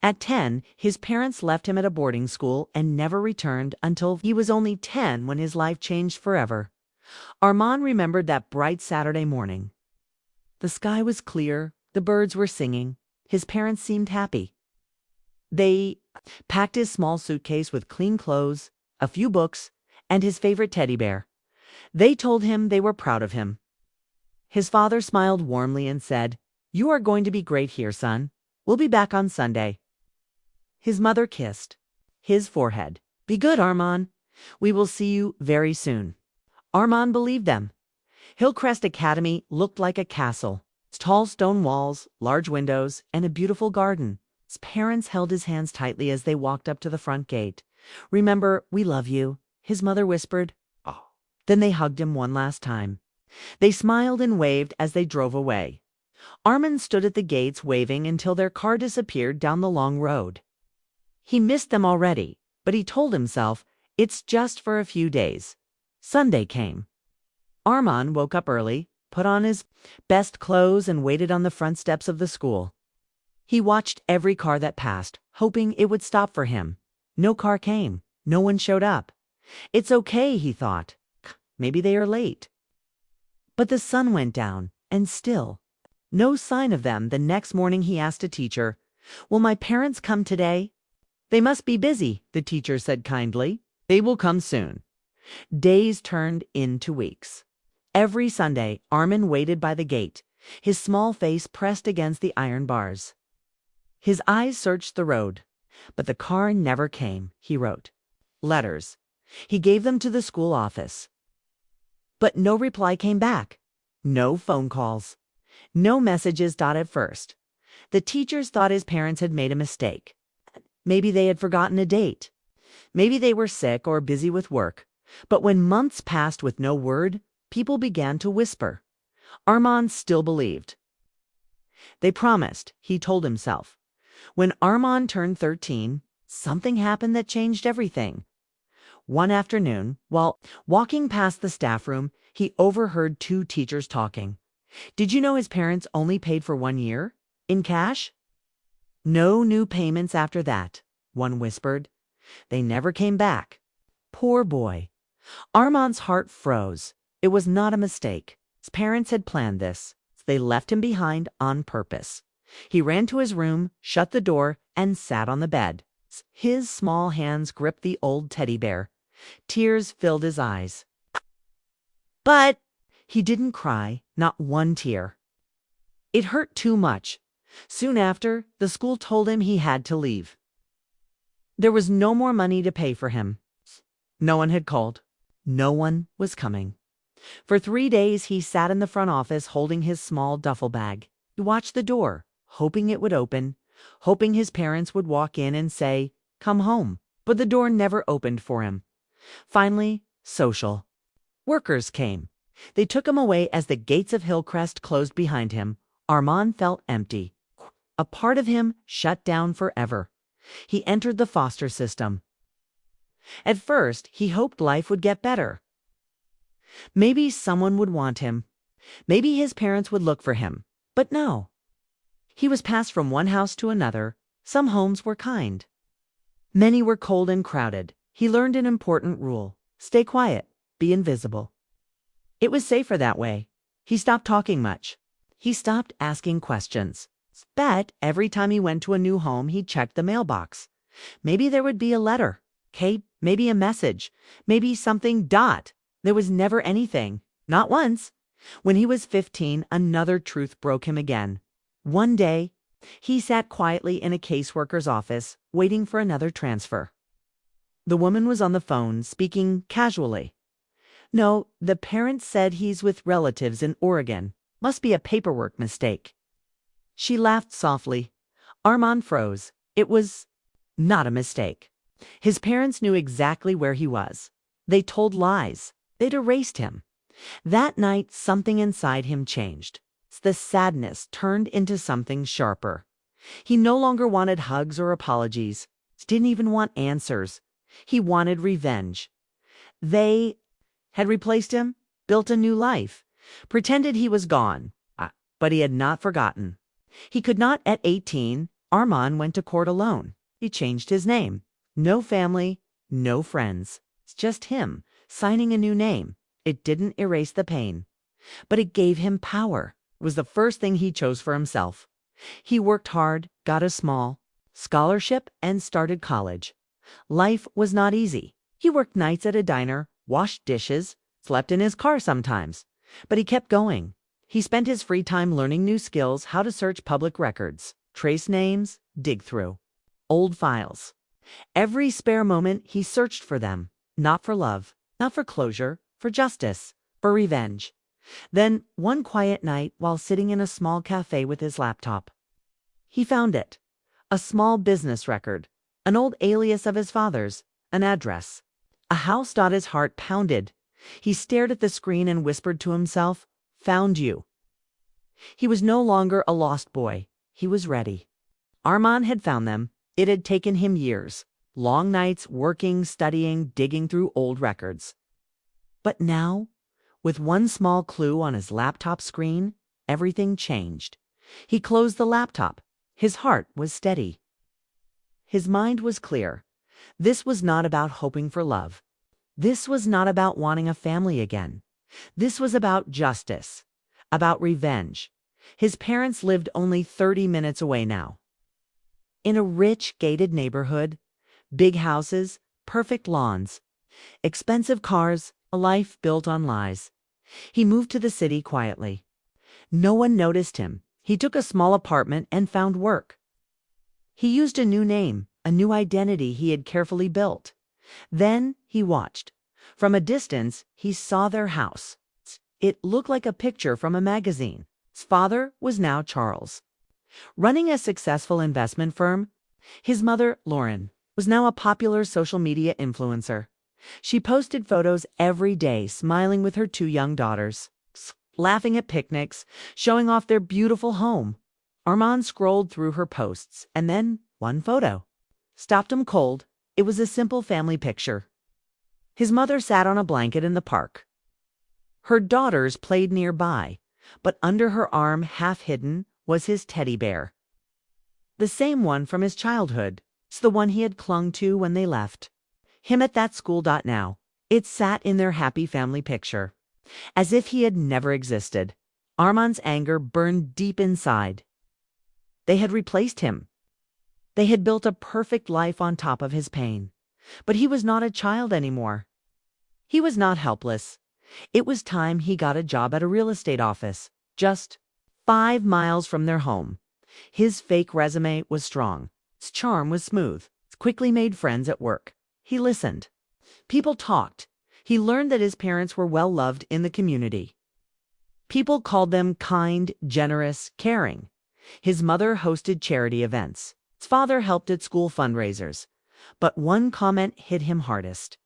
At 10, his parents left him at a boarding school and never returned until he was only 10 when his life changed forever. Arman remembered that bright Saturday morning. The sky was clear, the birds were singing, his parents seemed happy. They packed his small suitcase with clean clothes, a few books, and his favorite teddy bear. They told him they were proud of him. His father smiled warmly and said, "You are going to be great here, son. We'll be back on Sunday." His mother kissed his forehead. "Be good, Arman. We will see you very soon." Arman believed them. Hillcrest Academy looked like a castle. Its tall stone walls, large windows, and a beautiful garden. His parents held his hands tightly as they walked up to the front gate. "Remember, we love you," his mother whispered. Oh. Then they hugged him one last time. They smiled and waved as they drove away. Arman stood at the gates waving until their car disappeared down the long road. He missed them already, but he told himself, it's just for a few days. Sunday came. Arman woke up early, put on his best clothes, and waited on the front steps of the school. He watched every car that passed, hoping it would stop for him. No car came. No one showed up. It's okay, he thought. Maybe they are late. But the sun went down, and still, no sign of them. The next morning he asked a teacher, "Will my parents come today?" "They must be busy," the teacher said kindly. "They will come soon." Days turned into weeks. Every Sunday, Arman waited by the gate, his small face pressed against the iron bars. His eyes searched the road, but the car never came. He wrote letters. He gave them to the school office. But no reply came back. No phone calls. No messages. At first, the teachers thought his parents had made a mistake. Maybe they had forgotten a date. Maybe they were sick or busy with work. But when months passed with no word, people began to whisper. Arman still believed. They promised, he told himself. When Arman turned 13, something happened that changed everything. One afternoon, while walking past the staff room, he overheard two teachers talking. "Did you know his parents only paid for 1 year? In cash?" "No new payments after that," one whispered. "They never came back." Poor boy. Arman's heart froze. It was not a mistake. His parents had planned this. They left him behind on purpose. He ran to his room, shut the door, and sat on the bed. His small hands gripped the old teddy bear. Tears filled his eyes. But he didn't cry, not one tear. It hurt too much. Soon after, the school told him he had to leave. There was no more money to pay for him. No one had called. No one was coming. For 3 days he sat in the front office holding his small duffel bag. He watched the door, hoping it would open, hoping his parents would walk in and say, "Come home." But the door never opened for him. Finally, social workers came. They took him away as the gates of Hillcrest closed behind him. Arman felt empty. A part of him shut down forever. He entered the foster system. At first, he hoped life would get better. Maybe someone would want him. Maybe his parents would look for him. But no. He was passed from one house to another. Some homes were kind. Many were cold and crowded. He learned an important rule. Stay quiet. Be invisible. It was safer that way. He stopped talking much. He stopped asking questions. But every time he went to a new home, he checked the mailbox. Maybe there would be a letter. Kate, maybe a message. Maybe something. There was never anything. Not once. When he was 15, another truth broke him again. One day, he sat quietly in a caseworker's office, waiting for another transfer. The woman was on the phone, speaking casually. "No, the parents said he's with relatives in Oregon. Must be a paperwork mistake." She laughed softly. Arman froze. It was not a mistake. His parents knew exactly where he was. They told lies. They'd erased him. That night, something inside him changed. The sadness turned into something sharper. He no longer wanted hugs or apologies. Didn't even want answers. He wanted revenge. They had replaced him, built a new life, pretended he was gone. But he had not forgotten. He could not, at 18, Arman went to court alone. He changed his name. No family, no friends. It's just him, signing a new name. It didn't erase the pain, but it gave him power. It was the first thing he chose for himself. He worked hard, got a small scholarship, and started college. Life was not easy. He worked nights at a diner, washed dishes, slept in his car sometimes. But he kept going. He spent his free time learning new skills, how to search public records, trace names, dig through old files. Every spare moment he searched for them, not for love, not for closure, for justice, for revenge. Then, one quiet night, while sitting in a small cafe with his laptop, he found it. A small business record, an old alias of his father's, an address. A house. His heart pounded. He stared at the screen and whispered to himself, "Found you." He was no longer a lost boy. He was ready. Arman had found them. It had taken him years. Long nights working, studying, digging through old records. But now, with one small clue on his laptop screen, everything changed. He closed the laptop. His heart was steady. His mind was clear. This was not about hoping for love. This was not about wanting a family again. This was about justice, about revenge. His parents lived only 30 minutes away now. In a rich, gated neighborhood, big houses, perfect lawns, expensive cars, a life built on lies. He moved to the city quietly. No one noticed him. He took a small apartment and found work. He used a new name, a new identity he had carefully built. Then he watched. From a distance, he saw their house. It looked like a picture from a magazine. His father was now Charles, running a successful investment firm. His mother, Lauren, was now a popular social media influencer. She posted photos every day, smiling with her 2 young daughters, laughing at picnics, showing off their beautiful home. Arman scrolled through her posts, and then one photo stopped him cold. It was a simple family picture. His mother sat on a blanket in the park. Her daughters played nearby, but under her arm, half hidden, was his teddy bear. The same one from his childhood. It's the one he had clung to when they left. Him at that school. Now, it sat in their happy family picture, as if he had never existed. Arman's anger burned deep inside. They had replaced him. They had built a perfect life on top of his pain. But he was not a child anymore. He was not helpless. It was time he got a job at a real estate office, just 5 miles from their home. His fake resume was strong. His charm was smooth. He quickly made friends at work. He listened. People talked. He learned that his parents were well loved in the community. People called them kind, generous, caring. His mother hosted charity events. His father helped at school fundraisers. But one comment hit him hardest.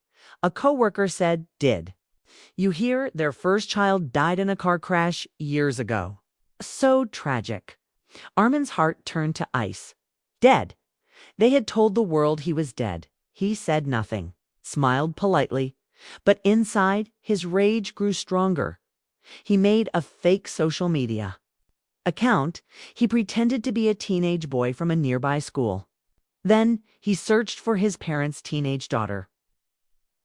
A coworker said, "Did you hear their first child died in a car crash years ago?" So tragic. Arman's heart turned to ice. Dead. They had told the world he was dead. He said nothing, smiled politely, but inside his rage grew stronger. He made a fake social media account. He pretended to be a teenage boy from a nearby school. Then he searched for his parents' teenage daughter,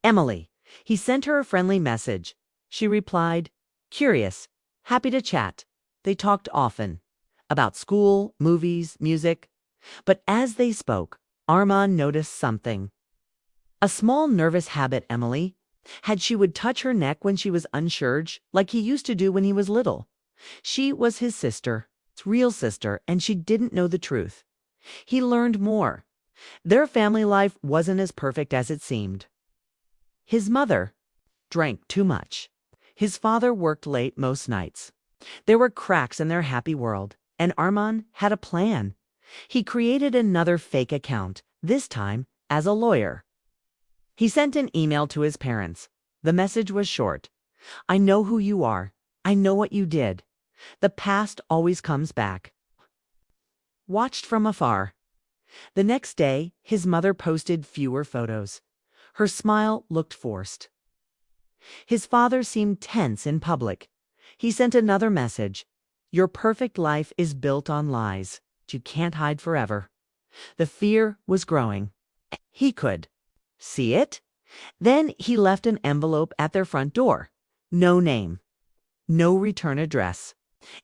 Emily. He sent her a friendly message. She replied, curious, happy to chat. They talked often about school, movies, music. But as they spoke, Arman noticed something. A small nervous habit Emily had. She would touch her neck when she was unsure, like he used to do when he was little. She was his sister, his real sister, and she didn't know the truth. He learned more. Their family life wasn't as perfect as it seemed. His mother drank too much. His father worked late most nights. There were cracks in their happy world, and Arman had a plan. He created another fake account, this time as a lawyer. He sent an email to his parents. The message was short. I know who you are. I know what you did. The past always comes back. Watched from afar. The next day, his mother posted fewer photos. Her smile looked forced. His father seemed tense in public. He sent another message. Your perfect life is built on lies. You can't hide forever. The fear was growing. He could see it. Then he left an envelope at their front door. No name. No return address.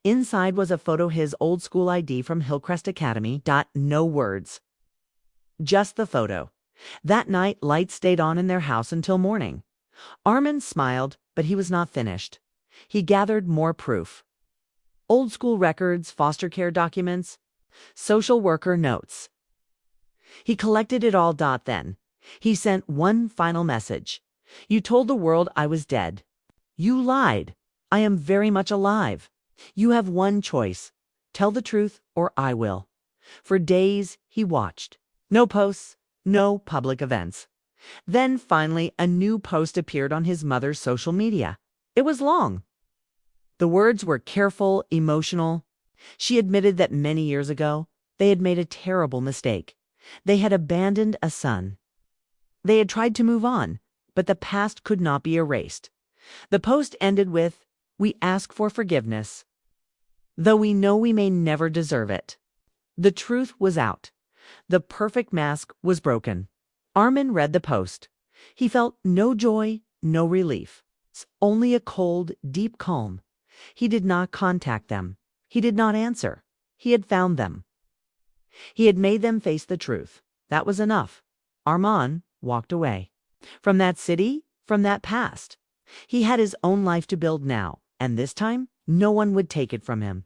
Inside was a photo his old school ID from Hillcrest Academy. No words. Just the photo. That night, lights stayed on in their house until morning. Arman smiled, but he was not finished. He gathered more proof. Old school records, foster care documents, social worker notes. He collected it all. Then he sent one final message. You told the world I was dead. You lied. I am very much alive. You have one choice. Tell the truth or I will. For days he watched. No posts, no public events. Then finally a new post appeared on his mother's social media. It was long. The words were careful, emotional. She admitted that many years ago they had made a terrible mistake. They had abandoned a son. They had tried to move on, but the past could not be erased. The post ended with, "We ask for forgiveness, though we know we may never deserve it." The truth was out. The perfect mask was broken. Arman read the post. He felt no joy, no relief, only a cold, deep calm. He did not contact them. He did not answer. He had found them. He had made them face the truth. That was enough. Arman walked away. From that city, from that past. He had his own life to build now, and this time, no one would take it from him.